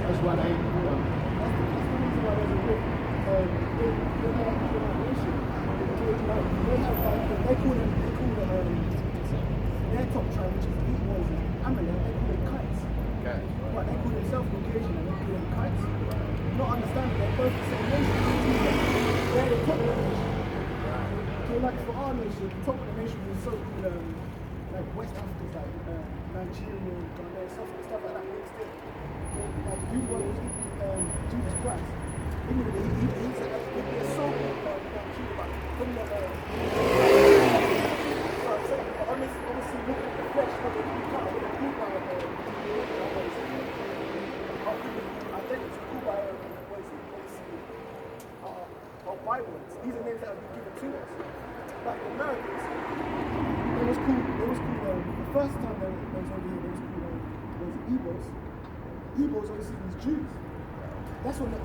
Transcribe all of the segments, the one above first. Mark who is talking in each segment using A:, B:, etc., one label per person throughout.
A: That's why they ain't
B: That's the reason why there's a big, they call them, their top tribe, which is the Igbo's and Amalek, they call them kites.
C: Okay.
B: But they call themselves Caucasian and they call them kites. Not understanding they're both the same nation. They're the top of the nation. So like for our nation, the top of the nation was so-called like West Africans, like Nigeria, Ghana, stuff like that mixed in. Like you want Jesus Christ. He said that there's so from the obviously look at the flesh, but the people identity cool by our Bibles. These are names that have been given to us. Like the Americans, it was cool. The first time they was over here, it was called Igbos. Igbos obviously was Jews. That's when the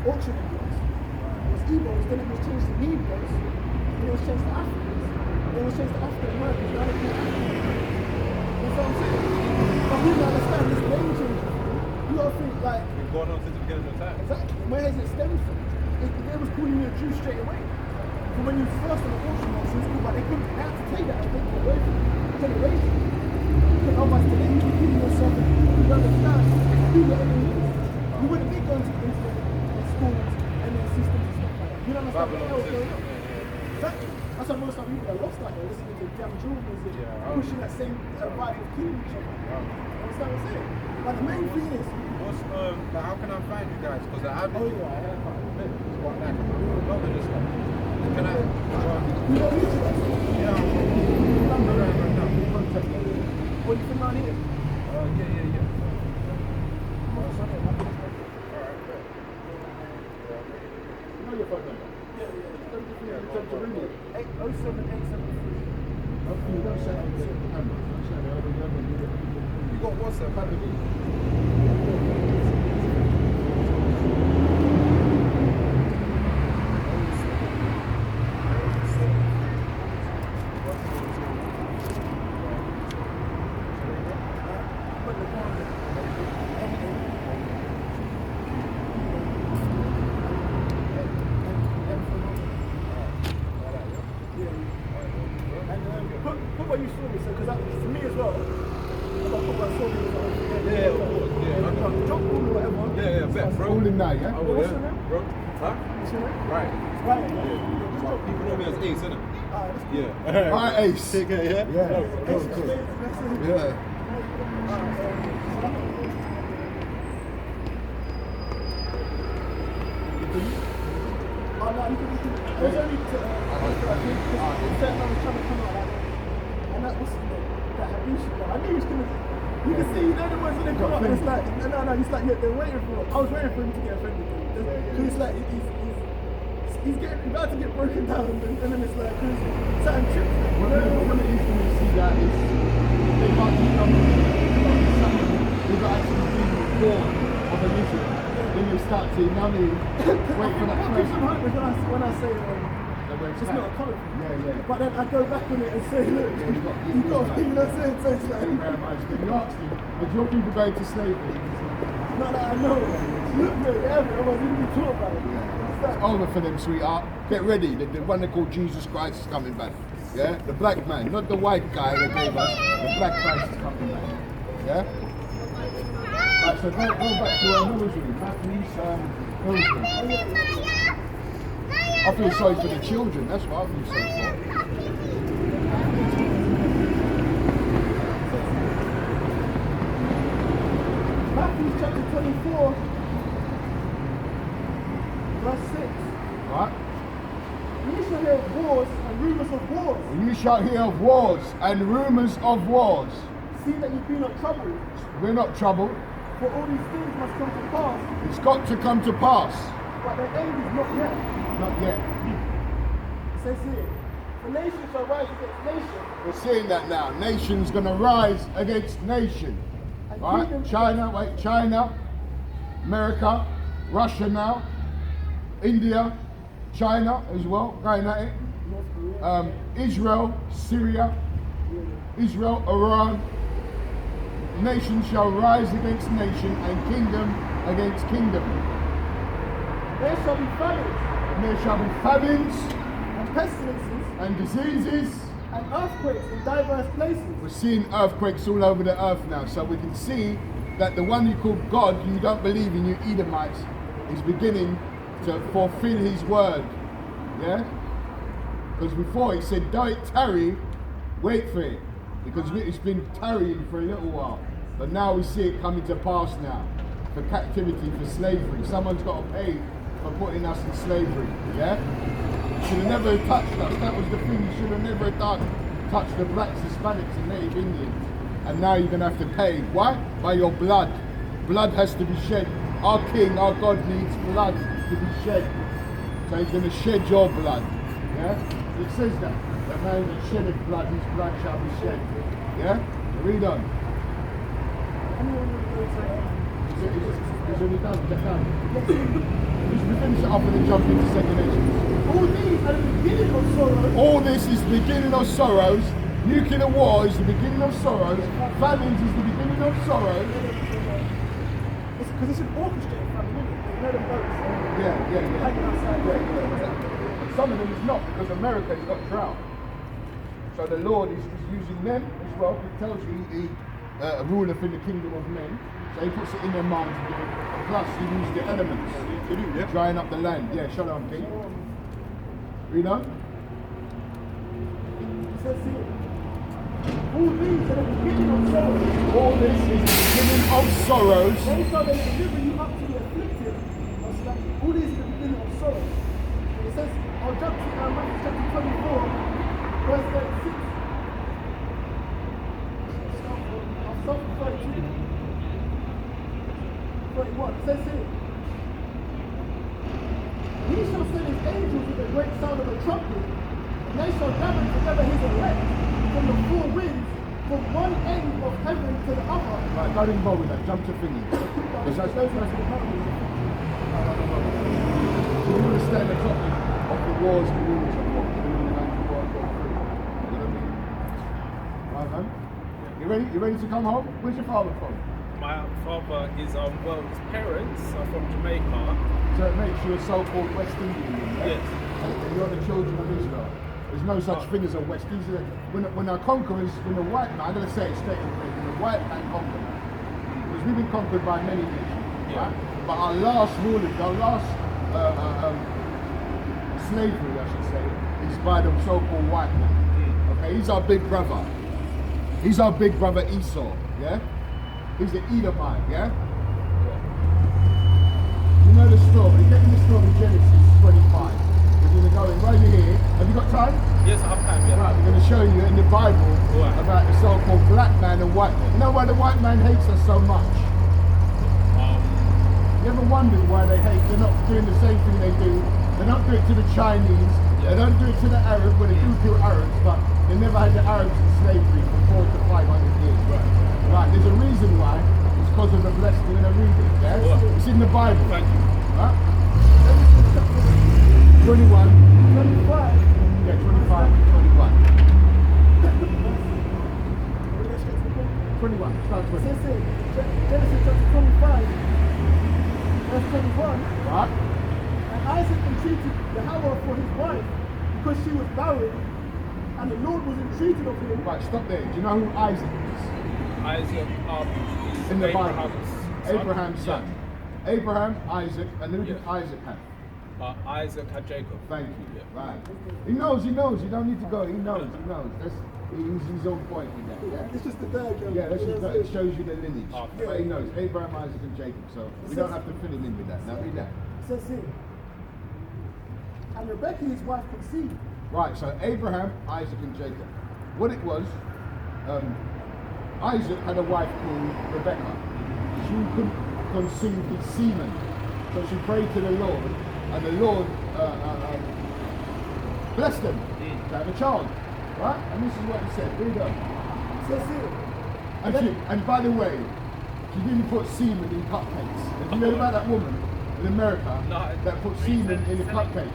B: Orchard Igbos. It was Igbos, then it was changed to Negroes, then it was changed to Africans, then it was changed to African Americans, now they're called Africans. That's what I'm saying. But people understand this name change. You gotta think like
C: We've gone on since the beginning of time.
B: exactly. Where has it stemmed from? They was calling you a Jew straight away. From when you was first on the Orchard Igbos, it was cool, but they had to take that and take it away from generation. Because otherwise today you can give yourself and you understand who the enemy is. You wouldn't be going to the schools and their systems and stuff like that. You don't understand what the hell is going on. Exactly. That's why most of the people are lost out there listening to damn Jew music, pushing that same vibe of killing each other. You understand what I'm saying? But the main thing is,
C: Like, how can I find you guys? Because I've been
B: yeah, I have
C: quite a bit. What, like, love this stuff. Can I?
B: you don't need to.
C: Yeah, I'm right now.
B: Contact me. What you from around here?
C: Yeah.
A: You know your phone number?
B: Yeah. 07873.
A: Hopefully you don't shout out the camera. Don't shout out the camera.
C: You got WhatsApp, haven't you?
B: Put what you saw me, so because for me as well, I put what I saw me.
C: Yeah, of course. Yeah.
B: Drop all or whatever.
C: Yeah, bet, bro.
A: All in now, yeah?
C: Oh,
B: What's
C: yeah.
B: your name?
C: Bro? Huh?
B: What's your name?
C: Right.
B: Right.
C: Yeah. People know me as Ace, innit?
B: That's cool.
C: Yeah.
A: Alright, Ace.
C: Take care, yeah?
A: Yeah. Yeah.
B: Oh no, you can. It was only to. I think certain I was trying to come out like that. And that was that Habishi guy. I knew he was gonna. You can see, you know the ones when they come up and it's like, no, he's like, yeah, they're waiting for. I was waiting for him to get offended. Because it's like he's about to get broken down, and then it's like certain trips.
A: One of the things you see that is they can't keep up with without actually being born of a nation. Then you start to wait for that
B: I
A: person.
B: when I say it's not a color.
A: Yeah.
B: But then I go back on it and say, look, you got, you know what I'm saying? So it's like,
A: Very much. But you asked him, would your people go to slavery?
B: not that I know. Look, yeah, I was even taught about it.
A: It's over for them, sweetheart. Get ready. The one they call Jesus Christ is coming back. Yeah? The black man, not the white guy they gave us. The black Christ is coming back. Yeah? Right, so go back to who was it? Matthew's I feel sorry for the children, that's what I feel sorry for.
B: Matthew chapter 24, verse 6.
A: Right?
B: You shall hear of wars and rumors of wars.
A: You shall hear of wars and rumours of wars.
B: See that you be not troubled,
A: We're not troubled.
B: for all these things must come to pass,
A: It's got to come to pass.
B: but their end is not yet.
A: Not yet.
B: It says here, the nation shall rise against nation,
A: We're seeing that now. Nation's going to rise against nation.
B: and
A: Right?
B: kingdom
A: China, America, Russia now, India, China as well, going at it.
B: North Korea.
A: Israel, Syria, Israel, Iran, nation shall rise against nation and kingdom against kingdom.
B: There shall be famines
A: And there shall be famines
B: and pestilences
A: and diseases.
B: and earthquakes in diverse places.
A: We're seeing earthquakes all over the earth now, so we can see that the one you call God, you don't believe in, you Edomites, is beginning to fulfill his word. Yeah? Because before he said, though it tarry, wait for it. Because it's been tarrying for a little while. But now we see it coming to pass now. For captivity, for slavery. Someone's got to pay for putting us in slavery. Yeah? Should have never touched us. That was the thing. You should have never touched the blacks, Hispanics, and Native Indians. And now you're going to have to pay. Why? By your blood. Blood has to be shed. Our King, our God needs blood to be shed. So he's going to shed your blood. Yeah? It says that. The man that sheddeth blood, his blood shall be shed. Yeah? Read on. Is it done? Is that done? Just finish it up and then jump into second nations.
B: All these are the beginning of sorrow.
A: All this is the beginning of sorrows. Nuclear war is the beginning of sorrows. Famines is the beginning of sorrows.
B: Because it's an orchestrated famine, isn't it? You know the boats.
A: Yeah.
B: Hanging outside.
A: But some of them is not, because America has got drought. So the Lord is using them as well. It tells you he ruleth in the kingdom of men. So he puts it in their minds. Plus he uses the elements. Drying up the land. Yeah, shut up, King. Read on.
B: It says here, all these are the beginning of sorrow.
A: All this is the beginning of sorrows.
B: Then shall they deliver you up to the afflicted. All these are the beginning of sorrow. It says, I'll jump to Matthew chapter 24, verse 36. I'll start from 32. 31. It says here, he shall send his angels with a great sound of a trumpet, and they shall gather together his elect from the four winds, from one end of heaven to the other.
A: Right, don't involve with that. Jump to thingy. Because that's
B: Those are the mountains.
A: you understand the topic of the wars and rumors of war. You know what I mean? Right, man? You ready? You ready to come home? Where's your father from?
C: My father is well, his parents are from Jamaica.
A: So it makes you a so-called West Indian. Yeah?
C: Yes.
A: And you're the children of Israel. There's no such thing as a West Indian. When our conquerors, when the white man, I'm going to say it straight away, when the white man conquered us, because we've been conquered by many nations, right? But our last ruling, our last slavery, I should say, is by the so-called white man. Okay, he's our big brother. He's our big brother Esau, yeah? He's the Edomite, yeah? You know the story. Get me the story in Genesis 25. We're going to go in right here. Have you got time?
C: Yes, I have time, yeah.
A: Right, we're going to show you in the Bible
C: Right.
A: about the so-called black man and white man. You know why the white man hates us so much? You ever wondered why they hate? They're not doing the same thing they do. They don't do it to the Chinese. They don't do it to the Arabs, well they do kill Arabs, but they never had the Arabs in slavery for 400 to 500 years. Right, there's a reason why. It's because of the blessing. We're going to read it, yeah?
C: Right.
A: It's in the Bible.
C: Thank you.
A: Right? 21.
B: 25.
A: Yeah, 25 and 21. 21, start
B: It
A: 20.
B: says here, Genesis chapter 25, verse 21.
A: Right?
B: And Isaac entreated Yahweh for his wife, because she was barren, and the Lord was entreated of him.
A: Right, stop there. Do you know who Isaac is?
C: Isaac is
A: In the Bible.
C: Abraham's son.
A: Abraham's son. Abraham, Isaac, and who did
C: Yeah.
A: Isaac have?
C: Isaac had Jacob.
A: Thank you.
C: Yeah.
A: Right. He knows. You don't need to go. He knows. He's his own point in that. Yeah?
B: It's just the diagram.
A: Yeah, it shows you the lineage.
C: Oh,
A: But he knows. Abraham, Isaac, and Jacob. So we don't have to fill him in with that. Now read that.
B: It says here, and Rebekah his wife conceived.
A: Right, so Abraham, Isaac, and Jacob. What it was, Isaac had a wife called Rebekah. She couldn't conceive his semen. So she prayed to the Lord, and the Lord blessed them to have a child. Right? And this is what he said. Read on.
B: It says here,
A: And by the way, she didn't put semen in cupcakes. Have you heard about that woman in America that put semen in the cupcakes?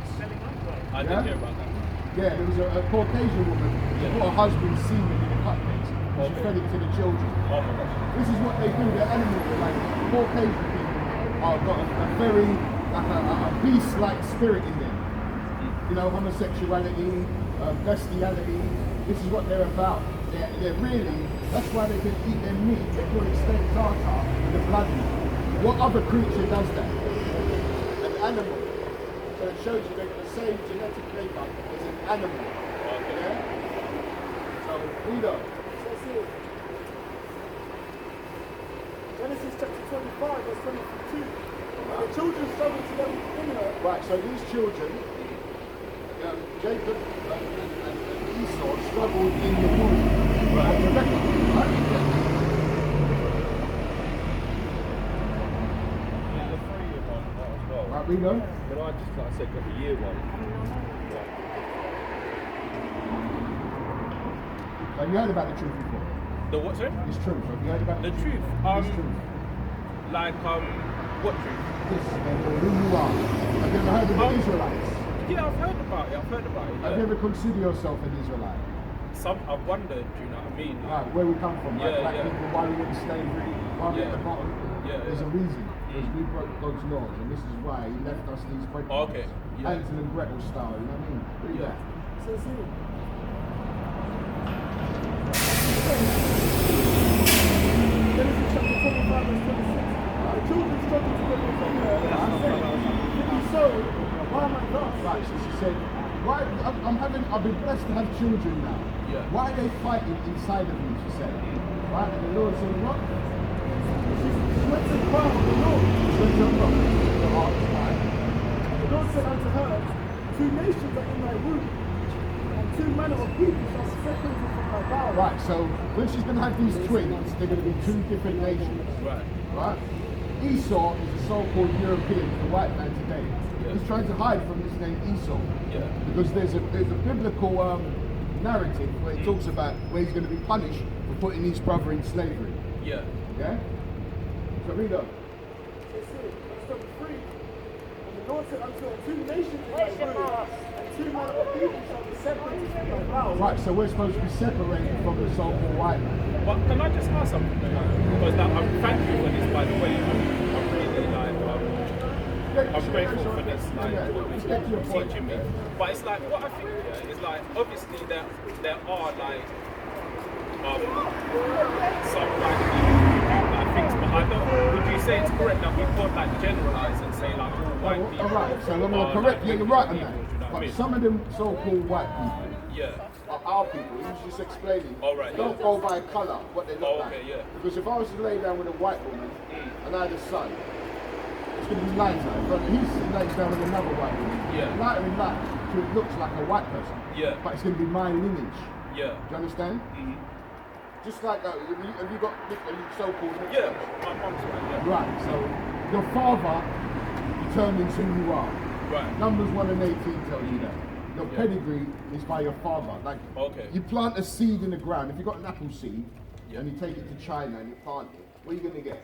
C: I
A: Yeah?
C: didn't hear about that.
A: Yeah, there was a Caucasian woman who put her husband's semen in the cupcakes. She fed it to the children.
C: Oh my gosh.
A: This is what they do. They're animals. They're like Caucasian people are got a very like a beast-like spirit in them. You know, homosexuality, bestiality. This is what they're about. They're really. That's why they can eat their meat. They call it steak tartare with the blood in it. What other creature does that? An animal. So it shows you they've got the same genetic makeup as an animal. Yeah? So read on.
B: Says here, Genesis chapter 25, verse 22. The children struggled together in her.
A: Right, so these children, Jacob and Esau struggled in the womb. Right. Rebecca, right?
C: Yeah, the 3-year one as well.
A: Right, read on.
C: But I just, like I said, got the year one.
A: Have you heard about the truth before?
C: The what, sorry?
A: It's truth. Have you heard about
C: The truth.
A: It's truth.
C: Like, what truth?
A: This, who you are. Have you ever heard of the Israelites?
C: Yeah, I've heard about it.
A: Have you
C: Yeah.
A: ever considered yourself an Israelite?
C: I've wondered, do you know what I mean?
A: Right, where we come from, like
C: Yeah,
A: black
C: yeah.
A: people, why we in slavery, why we at the
C: Yeah.
A: bottom.
C: Yeah,
A: There's
C: yeah.
A: a reason. Because we broke God's laws, and this is why He left us these breadcrumbs.
C: Oh, okay, yeah.
A: Hansel and Gretel style, you know what I mean? Read
C: Yeah.
A: that.
B: Says here. Genesis chapter 25, verse 26. The children struggled together in her. And she said, if you so, why am I thus?
A: Right, so she said, why, I've been blessed to have children now.
C: Yeah.
A: Why are they fighting inside of me, she said. Right, and the Lord said, what?
B: She went to the power of the Lord.
A: She went to the heart, right?
B: The Lord said unto her, 2 nations are in thy womb, and 2 manner of people shall be separated from thy bowels.
A: Right, so when she's going to have these twins, they're going to be 2 different nations.
C: Right.
A: Right? Esau is a so-called European, the white man today.
C: Yeah.
A: He's trying to hide from his name Esau.
C: Yeah.
A: Because there's a biblical narrative where it talks about where he's going to be punished for putting his brother in slavery.
C: Yeah.
A: Yeah? So read on.
B: Says here, verse 33. And the Lord said unto her, 2 nations in thy womb, and 2 manner of people shall be separated from thy bowels.
A: Right, so we're supposed to be separated from the so-called white man.
C: But can I just ask something though? Because I'm thank you for this, by the way. I'm really like, I'm grateful for this, like,
A: Get to your point.
C: teaching me. But it's like, what I think yeah, is like, obviously there are like, some like things, but I don't, would you say it's correct that we can't like generalize and say like all white people?
A: Alright, so I'm going to
C: are,
A: correct
C: like,
A: you, you're right on
C: people,
A: that.
C: do you know what I
A: But
C: mean?
A: some of them so-called white people
C: Yeah.
A: are our people. He was just explaining.
C: All right,
A: Don't
C: yeah.
A: go by colour, what they look
C: Oh,
A: like.
C: okay, yeah.
A: Because if I was to lay down with a white woman and I had a son, it's going to be lighter. But he lays down with another white woman.
C: Yeah.
A: Lighter in light, so it looks like a white person.
C: Yeah.
A: But it's going to be my lineage.
C: Yeah.
A: Do you understand?
C: Mhm.
A: Just like have you got so-called mixed
C: Yeah.
A: race?
C: My mum's right. Yeah.
A: Right. So your father determines who you are.
C: Right.
A: Numbers 1 and 18 tells you that. Your
C: Yeah.
A: pedigree is by your father. Like,
C: Okay.
A: you plant a seed in the ground. If you've got an apple seed
C: Yeah.
A: and you take it to China and you plant it, what are you going to get?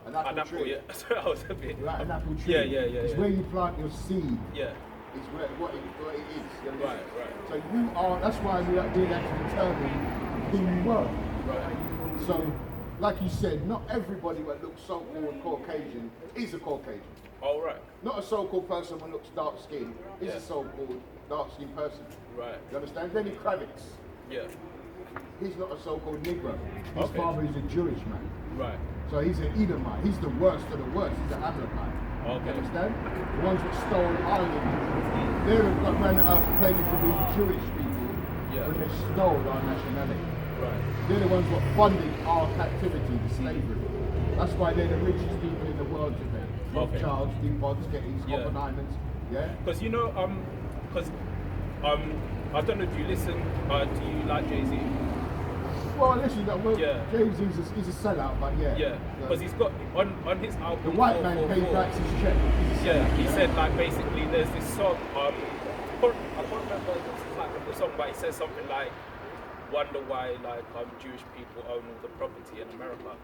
A: An apple tree.
C: Yeah. Sorry, I was a bit.
A: Right, an apple tree.
C: Yeah.
A: It's
C: Yeah.
A: where you plant your seed.
C: Yeah.
A: It's what it is. You understand?
C: Right.
A: So you are, that's why we had to determine who you were.
C: Right.
A: So, like you said, not everybody that looks so-called Caucasian is a Caucasian.
C: All right.
A: Not a so-called person who looks dark-skinned is
C: Yeah.
A: a so-called dark-skinned person.
C: Right.
A: You understand? Lenny Kravitz,
C: Yeah.
A: he's not a so-called Negro. His
C: Okay.
A: father is a Jewish man.
C: Right.
A: So he's an Edomite. He's the worst of the worst. He's an Amalekite.
C: Okay.
A: You understand? The ones that stole Ireland, they're the ran the earth claiming to be Jewish people
C: Yeah.
A: when they stole our nationality.
C: Right.
A: They're the ones that funded our captivity, the slavery. That's why they're the richest people in the world today.
C: Okay.
A: Rothschilds, DuPonts, Gettys,
C: Yeah.
A: Oppenheimers. Yeah?
C: Because you know, I don't know if you listen. Do you like Jay-Z?
A: Well, listen,
C: Yeah.
A: Jay-Z's he's a sellout, but yeah.
C: Yeah. Because he's got on his album.
A: The white man
C: 444,
A: paid back his check. He's a
C: Yeah,
A: sellout,
C: he said like basically there's this song. I can't remember the title of the song, but he says something like, "Wonder why like Jewish people own all the property in America."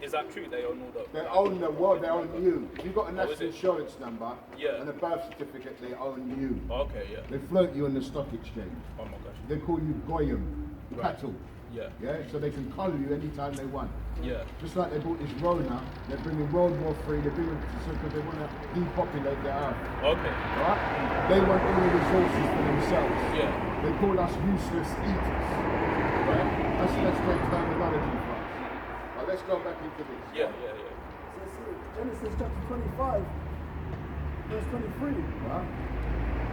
C: Is that true? They own all the.
A: They own the world, they own you. If you've got a
C: Oh, is
A: national
C: it?
A: insurance number
C: Yeah.
A: and a birth certificate, they own you.
C: Okay, yeah.
A: They float you on the stock exchange.
C: Oh my gosh.
A: They call you Goyim,
C: Right.
A: cattle.
C: Yeah.
A: So they can collar you anytime they want.
C: Yeah.
A: Just like they brought this Rona, they're bringing World War III, they're bringing because they want to depopulate the earth.
C: Okay.
A: Right? They want all the resources for themselves.
C: Yeah.
A: They call us useless eaters. Right? That's great terminology for us. But let's go back into this.
C: Yeah.
B: So see, Genesis chapter 25, verse 23.
A: Right?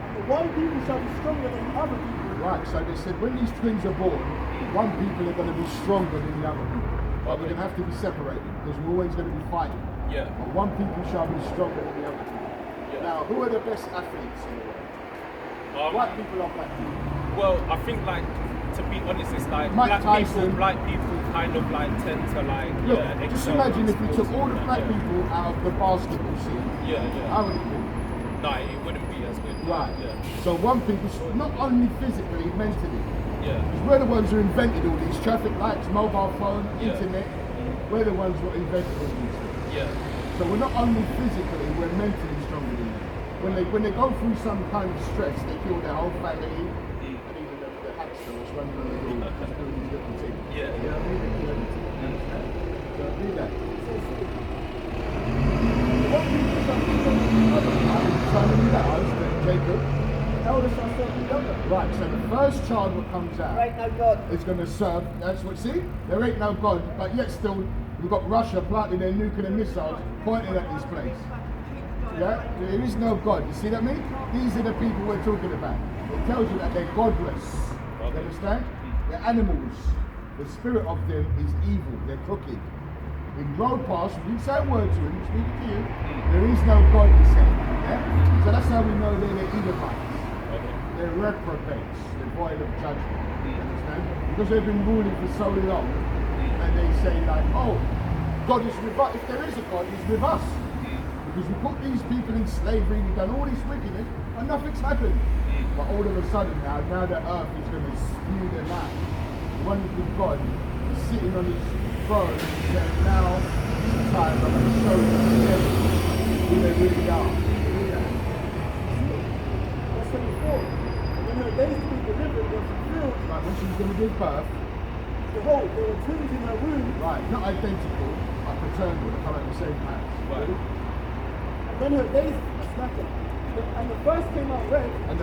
B: And the one people shall be stronger than the other people.
A: Right, so they said when these twins are born, one people are going to be stronger than the other people. But we're going to have to be separated because we're always going to be fighting.
C: Yeah.
A: But one people shall be stronger than the other people.
C: Yeah.
A: Now, who are the best athletes in the world? White people or black people?
C: Well, I think like to be honest, it's like
A: Mike Tyson.
C: black people kind of like tend to like
A: Look, just
C: excel
A: imagine
C: in
A: if we took
C: sports
A: all
C: and
A: the
C: that,
A: black
C: yeah.
A: people out of the basketball scene.
C: Yeah.
A: How would it be?
C: No, it wouldn't be as good.
A: Right.
C: Yeah.
A: So one people, not only physically, mentally.
C: Yeah.
A: Because we're the ones who invented all these traffic lights, mobile phone,
C: Yeah.
A: internet. We're the ones who invented all these things.
C: Yeah.
A: So we're not only physically, we're mentally stronger than them. When they go through some kind of stress, they kill their whole family, and even the hamster was running on the road, just doing these little things.
C: Yeah.
A: You know what I mean? They kill everything. You understand? So do that.
B: One people shall be stronger than the other.
A: Simon Lars, Jacob.
B: The elder shall serve the younger.
A: Right, so the first child that comes out
B: Right now, God.
A: is going to serve, that's what, see? There ain't no God, but yet still, we've got Russia planting their nuclear missiles pointing at this place. Yeah? There is no God. You see that me? These are the people we're talking about. It tells you that they're godless. You understand? They're animals. The spirit of them is evil. They're crooked. We rode past, we didn't say a word to him, speak to you. There is no God, he said. Yeah? So that's how we know they're the Edomites. They're reprobates. They're void of judgment. You understand? Because they've been ruling for so long. And they say like, oh, God is with us. If there is a God, he's with us. Because we put these people in slavery, we've done all this wickedness, and nothing's happened. But all of a sudden now the earth is going to spew them out. The one with God is sitting on his throne and saying, now it's time I'm going to show them who they really are.
B: Verse 24. When her days to be delivered were fulfilled,
A: Right, when she's going to give birth,
B: behold, there were twins in her womb.
A: right, not identical, but fraternal, they come out the same house.
C: Right.
B: And when her days and the first came out red,
A: And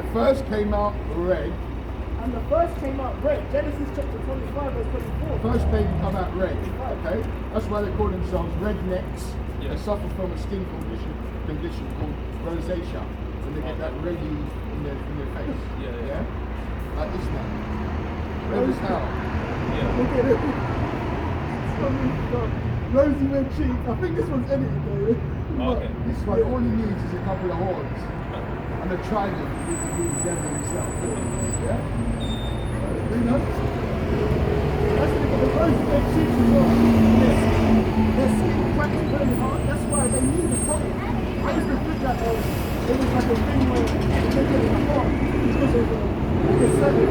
A: the first came out red,
B: Genesis chapter 25, verse 24.
A: first baby come out red, okay? That's why they call themselves rednecks.
C: Yeah.
A: They suffer from a skin condition called rosacea, when they get that reddy in their face.
C: Yeah.
A: Like this now. Red as hell.
C: Yeah.
B: Look at it. It's got rosy red cheeks. I think this one's edited though.
C: Okay.
A: This one, all he needs is a couple of horns and a trident he can do the devil himself. Yeah? Who knows?
B: That's the rosy red cheeks as well. Their skin cracks really hard. That's why they need the coat. I used to think that it was like a thing where they get in the heart because of the certain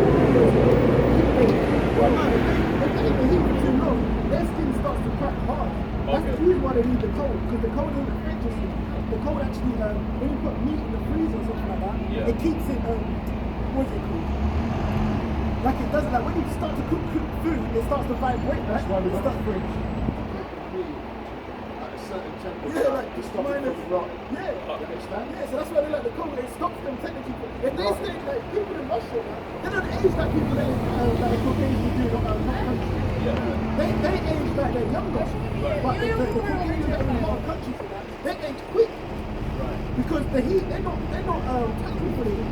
B: well, no, they take the heat for too long. Their skin starts to crack hard. That's the reason why they need the cold, because the cold doesn't affect your skin. The cold actually, when you put meat in the freezer or something like that, it keeps it, what's it called? Like it does, like when you start to cook food, it starts to vibrate.
A: That's why we got
B: start
A: the fridge. At a certain temperature,
B: Yeah, like
A: to stop it from rotting.
B: Yeah.
A: You understand?
B: Yeah, so that's why they like the cold. It stops them technically. If they stay like people in Russia, they don't age like people in like Caucasians do in other countries. They age like they're younger. But the Caucasians that are in hot countries and that, they age quick. Because the heat, they're not taxing for the heat.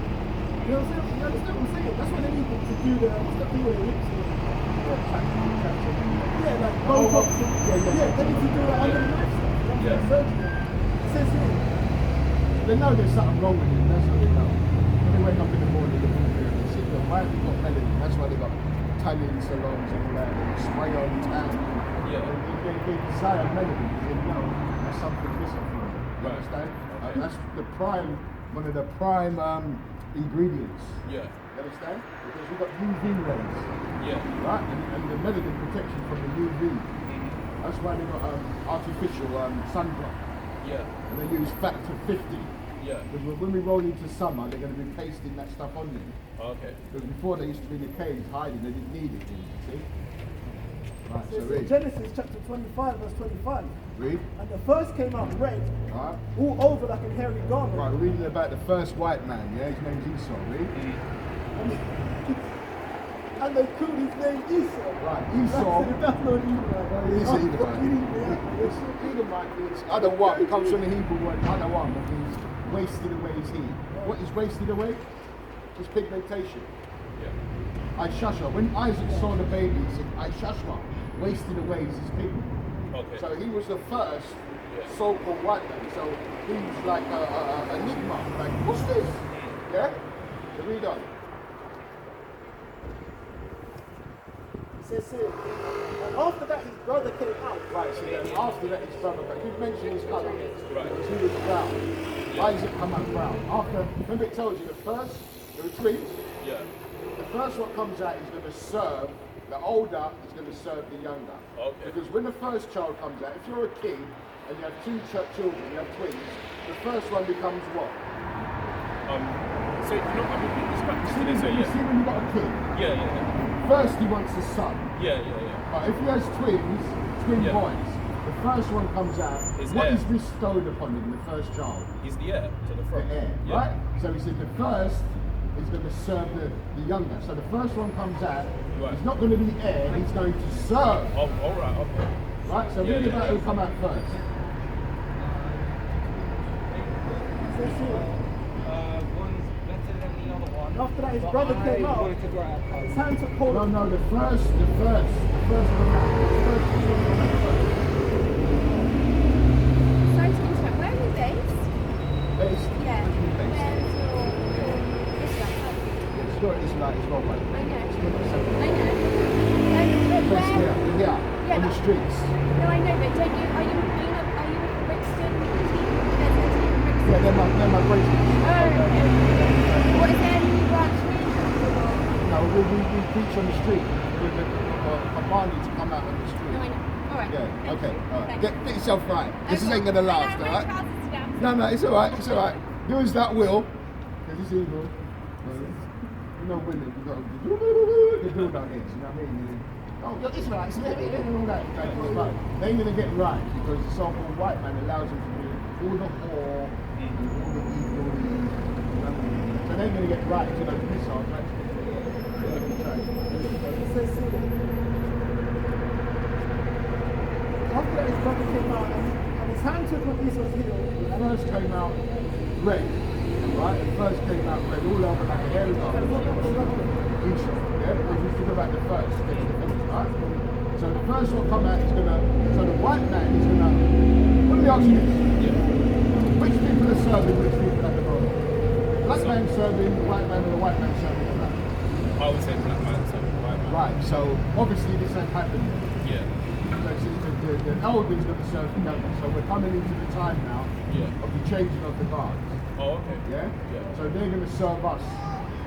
B: You know what I'm saying? You understand what I'm saying? That's why they need to do the what's that thing with the lips? Yeah, like Botox. Yeah, they need to do that under the knife stuff. Surgery. It says here.
A: They know there's something wrong with him, that's what they know. When they wake up in the morning, they look at him and say, look, why have you got melanin? That's why they got tanning salons and all that, they spray on tan. They desire melanin because they know there's something missing from them. You understand? That's the prime, one of the prime ingredients.
C: Yeah.
A: You understand? Because we've got UV rays.
C: Yeah.
A: Right? And the melanin protects you from the UV. That's why they got artificial sunblock.
C: Yeah.
A: And they use factor 50.
C: Yeah.
A: Because when we roll into summer, they're going to be pasting that stuff on them.
C: Okay.
A: Because before they used to be in the caves hiding, they didn't need it. You see? Right, so
B: It's in
A: read.
B: Genesis chapter 25, verse 25.
A: Read.
B: And the first came out red,
A: Right.
B: all over like a hairy garment.
A: Right, we're reading about the first white man, yeah? His name's Esau, read.
B: And they called his name Esau.
A: Right, Esau.
B: That's not Edomite.
A: He is
B: That's
A: Edomite.
B: fucking Edomite.
A: It's Edomite means other one. It comes from the Hebrew word other one, that means wasted away is he. What is wasted away? It's pigmentation.
C: Yeah.
A: Ishashwa. When Isaac saw the baby, he said, Ishashwa, wasted away is his pigment.
C: Okay.
A: So he was the first
C: Yeah.
A: so-called white man. So he's like a enigma. Like, what's this? Yeah? So read on.
B: It says here, and after that his brother came out.
A: Right, so then after that his brother, but you mentioned his colour.
C: Right.
A: Because he was brown. Isaac come out brown. After, remember it tells you the first, there were twins.
C: Yeah.
A: The first one comes out is going to serve, the older is going to serve the younger.
C: Okay.
A: Because when the first child comes out, if you're a king and you have two children, you have twins, the first one becomes what?
C: So you know, I mean, this back to this,
A: You see when you've got a king,
C: yeah, yeah,
A: first he wants a son.
C: yeah, yeah.
A: But if he has twins, twin
C: Yeah.
A: boys, the first one comes out,
C: His
A: what
C: heir.
A: is bestowed upon him, the first child?
C: He's the heir to the
A: The
C: throne.
A: heir,
C: Yeah.
A: right? So he said the first is going to serve the younger. So the first one comes out,
C: Right.
A: he's not going to be heir, he's going to serve.
C: Oh, all right, okay.
A: Right? So
C: Yeah,
A: read
C: yeah,
A: about
C: yeah.
A: who come out first.
B: It says here,
D: One's better than the other one.
B: and after that his
D: But
B: brother
D: I
B: came out.
D: wanted to go out
B: His
D: first.
B: hand took hold
A: No,
B: of
A: no, the first come out. The first come out first.
E: Sorry to interrupt. Where are you based?
A: Based.
E: Yeah.
A: Based.
E: Where's your Islam?
A: It's not Islam, it's not white.
E: I know.
A: It's not the same.
E: I know.
A: Based
E: Where?
A: here,
E: Yeah,
A: on the
E: but-
A: streets.
E: No, I know, but don't you? Are you with the Brixton team? There's a team in Brixton.
A: Yeah, they're my bracelets.
E: Oh, okay. What is there any branch near you?
A: No, we preach on the street with the Kabani to come out on the street.
E: No, I know. All right.
A: Yeah,
E: Thank
A: okay,
E: you.
A: all right.
E: Thanks.
A: Get yourself right. This
E: Okay.
A: ain't gonna last,
E: I know,
A: all
E: my
A: right?
E: trousers down.
A: No, it's all right, it's all right. Do as that will, because it's evil. You know, women, you got to build our heads, you know what I mean? Oh, you're Israelite, it's all that. But they ain't gonna get right because the so-called white man allows them to do all the whore and all the evil. You know what I mean? So they ain't gonna get right to those missiles, right?
B: It says here, after that his brother came out and his hand took on Esau's heel.
A: The first came out red, right? The first came out red, all over like a hairy garment. Esau, yeah? Because we talk about the first, right? So the first one come out is gonna, so the white man is gonna, let me ask you this. Which people are serving which people at the moment? Black man serving the white man and the white man serving the black man.
C: I would say black man, so white man.
A: Right, so obviously this ain't happened yet.
C: Yeah.
A: The elder is going to serve the younger. So we're coming into the time now
C: Yeah.
A: of the changing of the guards.
C: Oh, okay.
A: Yeah?
C: Yeah.
A: So they're going to serve us.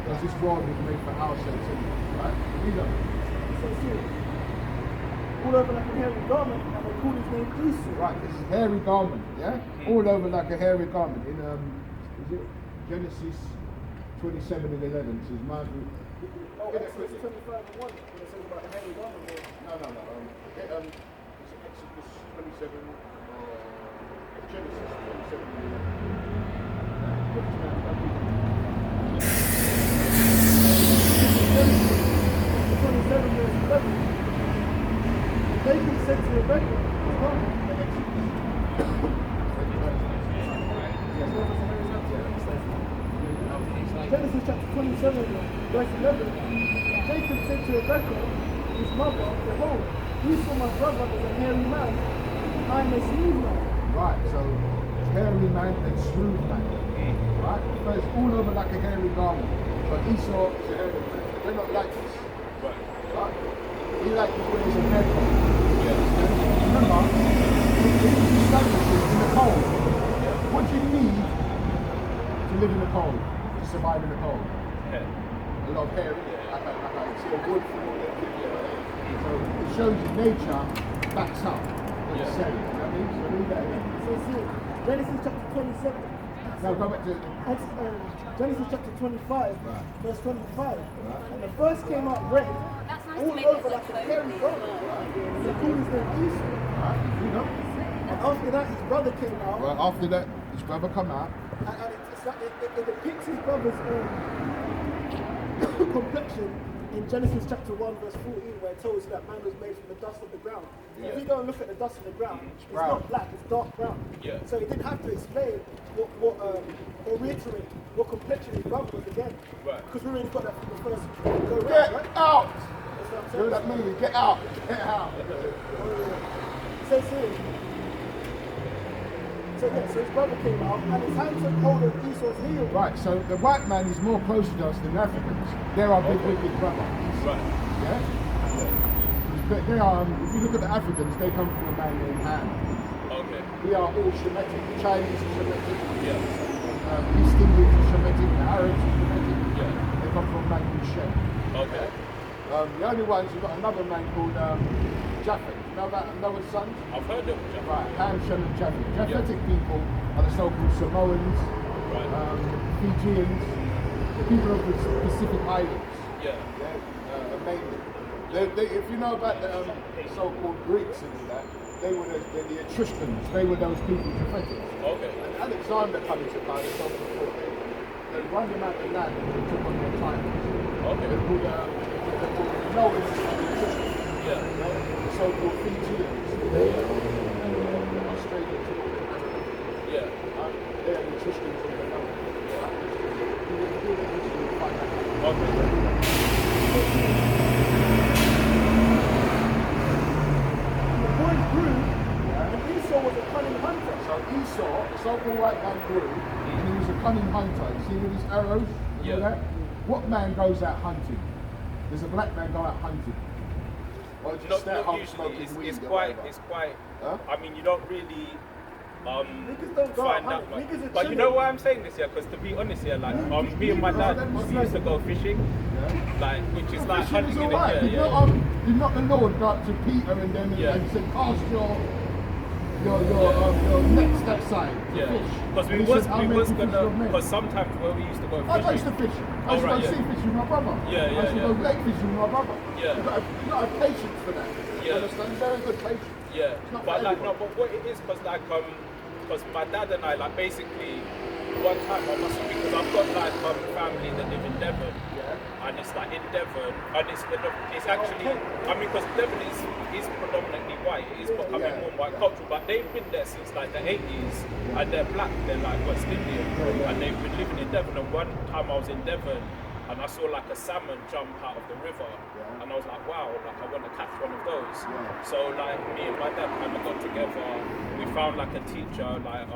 A: Because this world is made for our sakes. Right? Read on.
B: It says here, all over like a hairy garment, and they called his name Esau.
A: Right, this is hairy garment, yeah? All over like a hairy garment. In is it Genesis 27 and 11 it says Margaret.
B: Oh, Exodus 25 and 1, when it says about the hairy garment there.
A: No. It's Exodus 27 Genesis 27 and 11.
B: 27 verse 11. Jacob said to Rebekah, his mom, Genesis chapter 27, verse 11. Jacob said to Rebekah, his mother, behold, Esau my brother is a hairy man, and I am a smooth man.
A: Right, so hairy man and smooth man. Right? First all over like a hairy garment. But Esau is a hairy man. We're not like this.
C: Right.
A: Right? He like this when he's a haircut. Remember, it's established in the cold. What do you need to live in the cold? To survive in the cold?
C: Yeah.
A: A lot of hair, like I see a wood from all that. So it shows you nature backs up what it's saying. You know what I mean? So read that again.
B: So see, Genesis chapter 27.
A: Now go back to
B: Genesis chapter 25,
A: Right.
B: verse 25. And the first came out red,
E: That's nice to
B: all
E: make
B: over
E: it
B: like
E: look
B: a hairy
E: cozy.
B: brother. They call his name Esau.
A: You know?
B: And after that, his brother came out.
A: Well, after that, his brother come out.
B: And it's like, it depicts his brother's complexion in Genesis chapter 1 verse 14, where it tells you that man was made from the dust of the ground.
A: Yeah.
B: If you go and look at the dust of the ground, it's
A: brown.
B: not black, it's dark brown.
C: Yeah.
B: So he didn't have to explain or reiterate what complexion his brother was again.
C: Right.
B: Because we already got that from the first go round,
A: Get
B: right?
A: out!
B: That's what I'm
A: Do
B: saying.
A: that movie. Get out. Get out.
B: It says here. So his brother came out and his hand took hold of Esau's heel.
A: Right, so the white man is more closer to us than Africans. They're our big wicked brother.
C: Right.
A: Yeah? But they are, if you look at the Africans, they come from a man named Ham.
C: Okay.
A: We are all Shemitic. The Chinese are Shemitic.
C: Yeah.
A: East Indians are Shemitic. The Arabs are Shemitic.
C: Yeah.
A: They come from a man called Shem.
C: Okay.
A: The only ones, you've got another man called Japheth. You know about Noah's sons?
C: I've heard of Japan.
A: Right, Ham, Shem and Japheth. Japhetic people are the so-called Samoans,
C: Right.
A: Fijians, the people of the Pacific Islands.
C: Yeah.
A: Mainly. If you know about the so-called Greeks and all that, they were the Etruscans. They were those people, Japhetics.
C: Okay.
A: And Alexander coming to power, so before they run them out the land and they took on their titles.
C: Okay.
A: They called Noah's Etruscans.
C: Yeah.
A: The so-called Fijians. Australia took on them.
C: Yeah.
A: They're the Etruscans of the Noah.
C: Okay.
B: The boys grew, and Esau was a cunning hunter.
A: So Esau, the so-called white man, grew, and he was a cunning hunter. You see with his arrows and
C: Yeah.
A: all that? What man goes out hunting? Does a black man go out hunting? Or just
C: Not,
A: stay at
C: not
A: home
C: usually.
A: smoking weed
C: It's
A: or
C: quite.
A: whatever?
C: It's quite.
A: Huh?
C: I mean, you don't really.
B: Niggas don't go out
C: Find out
B: hunting.
C: much.
B: Niggas are
C: But you
B: chilling.
C: know why I'm saying this here? Because to be honest here, like me and my dad we used to go fishing, like which is like
A: Fishing is
C: hunting in
A: alright.
C: the
A: Did not the Lord go up to Peter and them and said, cast your nets that side to
C: Yeah.
A: fish?
C: Because
A: And
C: we
A: he
C: was
A: said, "I'll make you fish
C: gonna.
A: of men."
C: Because sometimes where we used to go
A: I used to
C: fishing.
A: fish. I
C: Oh,
A: used to
C: right,
A: go sea
C: yeah.
A: fishing with my brother.
C: Yeah,
A: I used to go
C: yeah.
A: lake fishing with my brother.
C: Yeah.
A: You got to have patience for that.
C: Yeah.
A: You understand? Very good patience.
C: Yeah,
A: It's not
C: but
A: for
C: like no,
A: everyone.
C: but what it is, because my dad and I like basically one time I must have because I've got like family that live in Devon,
A: Yeah.
C: and it's like in Devon, and it's actually I mean because Devon is predominantly white, it is becoming
A: Yeah.
C: more white cultural, but they've been there since like the 80s, and they're black, they're like West Indian, and they've been living in Devon. And one time I was in Devon, and I saw like a salmon jump out of the river, and I was like, wow, like I want to catch one of those.
A: Yeah.
C: So like me and my dad kind of got together. We found like a teacher, like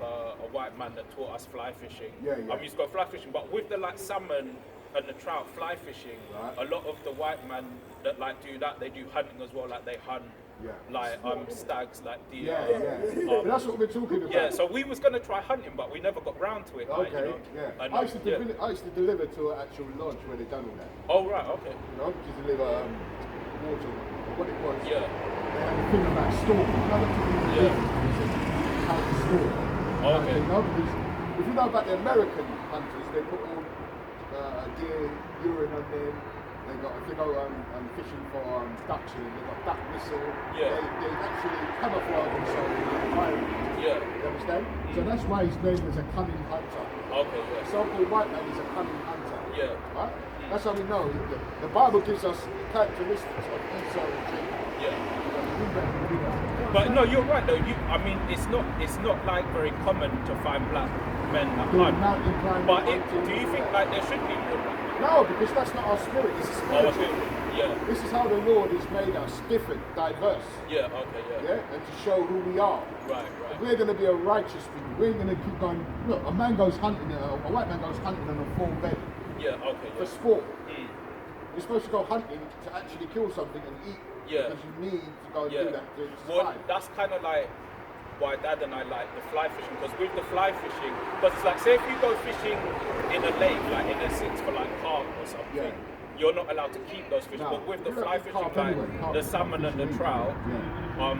C: a white man that taught us fly fishing.
A: Yeah, yeah.
C: We used to go fly fishing, but with the like salmon and the trout fly fishing,
A: Right.
C: a lot of the white men that like do that, they do hunting as well. Like they hunt
A: Yeah.
C: like stags, like deer.
A: But that's what we're talking about.
C: Yeah, so we was gonna try hunting, but we never got round to it. Like,
A: Okay,
C: you know?
A: yeah.
C: And,
A: I used to deliver to an actual lodge where they done all that.
C: Oh right, okay.
A: You know, to deliver water, what it was.
C: Yeah.
A: They had a thing about stalking. You know, to do
C: Yeah.
A: how to stalk.
C: Okay.
A: You know, because if you know about the American hunters, they put all deer urine on them. They got if they go fishing for ducks, they've got duck whistle.
C: Yeah.
A: They actually camouflage themselves in the environment.
C: Yeah.
A: You understand? So that's why his name is a cunning hunter.
C: Okay, yeah.
A: So-called white man is a cunning hunter.
C: Yeah.
A: Right? That's how we know. The Bible gives us characteristics of Esau and Jacob.
C: Yeah.
A: Read that.
C: But no, you're right though. I mean, it's not like very common to find black men that
A: Doing
C: hunt.
A: mountain climbing,
C: But
A: hunting,
C: do you
A: all
C: think
A: that.
C: like there should be more black men?
A: No, because that's not our spirit. This is
C: Oh,
A: spiritual.
C: okay. Yeah.
A: This is how the Lord has made us different, diverse.
C: Yeah. Okay. Yeah.
A: Yeah? And to show who we are.
C: Right. Right.
A: We're going to be a righteous people. We're going to keep going. Look, a man goes hunting, a white man goes hunting on a full bed
C: Yeah. Okay.
A: for
C: Yeah.
A: sport.
C: Mm.
A: You're supposed to go hunting to actually kill something and eat.
C: Yeah.
A: Because you need to go and
C: Yeah.
A: do that to
C: Well,
A: survive.
C: that's kind of like why Dad and I like the fly fishing, because with the fly fishing, because it's like, say if you go fishing in a lake, like in Essex for like carp or something,
A: Yeah.
C: you're not allowed to keep those fish.
A: No.
C: But with the
A: You don't
C: fly
A: get
C: fishing,
A: carp
C: like
A: anyway. Carp-
C: the salmon
A: carp
C: and the
A: fishing,
C: trout,
A: yeah.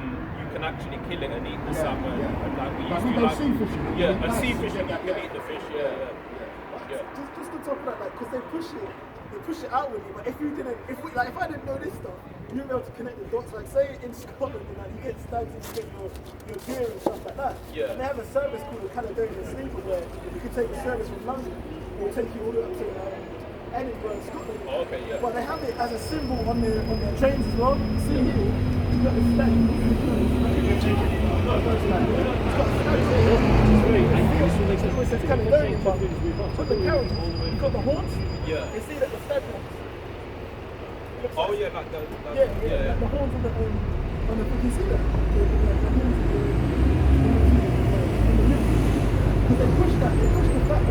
C: you can actually kill it and eat the
A: Yeah,
C: salmon.
A: yeah.
C: And like we
A: Like
C: used
A: we
C: to
A: go
C: like,
A: sea fishing, we
C: yeah,
A: eat
C: and
A: bass,
C: sea
A: we
C: fishing
A: get
C: you
A: that,
C: can
A: yeah.
C: eat the fish. Yeah.
A: Yeah.
C: Yeah.
B: Just to talk about that, because they push it push it outwardly, but if you didn't, if I didn't know this stuff, you'd be able to connect the dots. Like say in Scotland, you get stags and you get your deer and stuff like that.
C: Yeah.
B: And they have a service called the Caledonian Sleeper where you can take a service from London or take you all the way up to Edinburgh, Scotland.
C: Oh, okay, yeah.
B: But they have it as a symbol on their trains as well. You see here, you've got the flag. It's got the flag here. It says Caledonian, but the carriage, you've got the horns.
C: Yeah.
B: You see that the flag
C: Oh, yeah, like the
B: yeah. The horns on the you can see that. Because they push the fact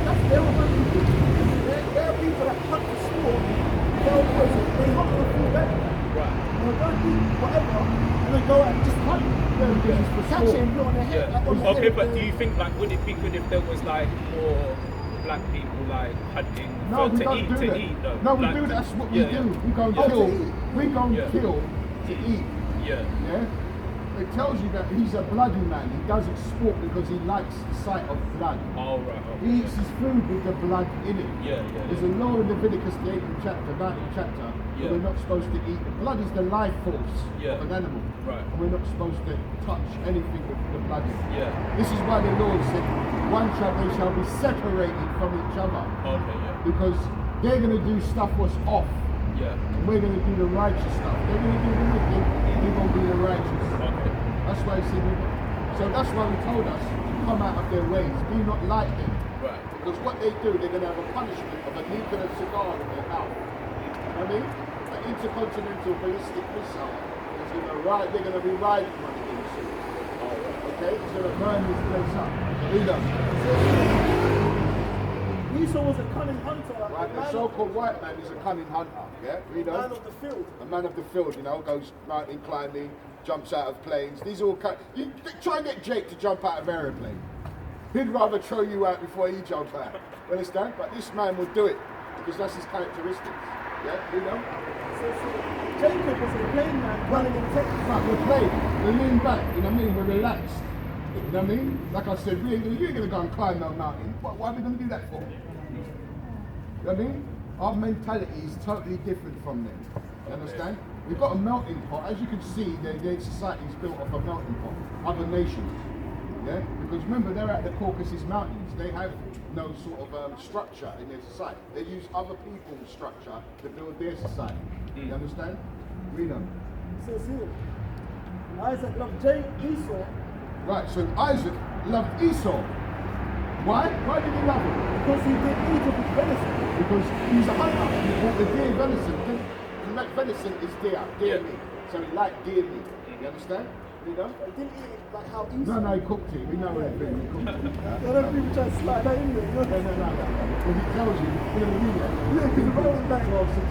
B: that's their hunting. There are people that hunt for sport. They hunt for full belly.
C: Right.
B: They'll go do whatever, and they go out and just hunt. Catch it and put on their head.
C: Yeah.
B: On their
C: Okay,
B: head.
C: but do you think like would it be good if there was like more black people like hunting
A: No, we
C: to
A: don't
C: eat
A: do
C: to
A: that.
C: eat though?
A: No, we
C: Like,
A: do. That's what we
C: yeah,
A: do.
C: yeah.
A: We go and
B: Oh,
A: kill.
B: to eat.
A: We go and
C: Yeah.
A: kill to eat.
C: Yeah.
A: Yeah. It tells you that he's a bloody man. He does it sport because he likes the sight of blood.
C: Oh right. Okay.
A: He eats his food with the blood in it.
C: Yeah,
A: There's a law in Leviticus, the 8th chapter, 9th chapter,
C: Yeah.
A: that we're not supposed to eat. Blood is the life force
C: Yeah.
A: of an animal.
C: Right.
A: And we're not supposed to touch anything with the blood in it.
C: Yeah.
A: This is why the Lord said, they shall be separated from each other.
C: Okay. Yeah.
A: Because they're going to do stuff what's off.
C: Yeah.
A: And we're going to do the righteous stuff. They're going to do the wicked, we're going to do the righteous.
C: Okay.
A: That's why he said, so that's why he told us to come out of their ways. Be not like them.
C: Right.
A: Because what they do, they're going to have a punishment of a needle of cigar in their mouth. You know what I mean? An intercontinental ballistic missile is going to ride, they're going to be riding on it in soon. Okay? It's going to burn this place up. Read up.
B: Esau was a cunning hunter.
A: Right, the so-called white man is a cunning hunter. Yeah? Read
B: man
A: on.
B: of the field.
A: A man of the field, you know, goes mountain climbing, jumps out of planes. These are all you try and get Jake to jump out of an aeroplane. He'd rather throw you out before he jump out. You understand? But this man would do it because that's his characteristics. Yeah, you know?
B: So Jacob was a plain man running in Texas.
A: Right, we're playing. We're leaning back, you know what I mean? We're relaxed. You know what I mean? Like I said, you ain't gonna go and climb no mountain. Why are we gonna do that for? You know what I mean? Our mentality is totally different from them. You understand? We've got a melting pot. As you can see, their society is built off a melting pot. Other nations. Yeah? Because remember, they're at the Caucasus Mountains. They have no sort of structure in their society. They use other people's structure to build their society. You understand? Read on.
B: So it's here. Isaac loved Esau
A: Right, so Isaac loved Esau. Why? Why did he love him?
B: because he did eat of his venison.
A: Because he's a hunter. He bought the deer venison. Venison is deer meat. So he liked deer meat. You understand? You know?
B: He didn't eat it like how Esau.
A: No, he cooked it. We know everything. He cooked it.
B: A lot of people try to slide that in there.
A: No. Because it tells you, you're going to read it.
B: Yeah, because the Bible is like,
A: 12, 16.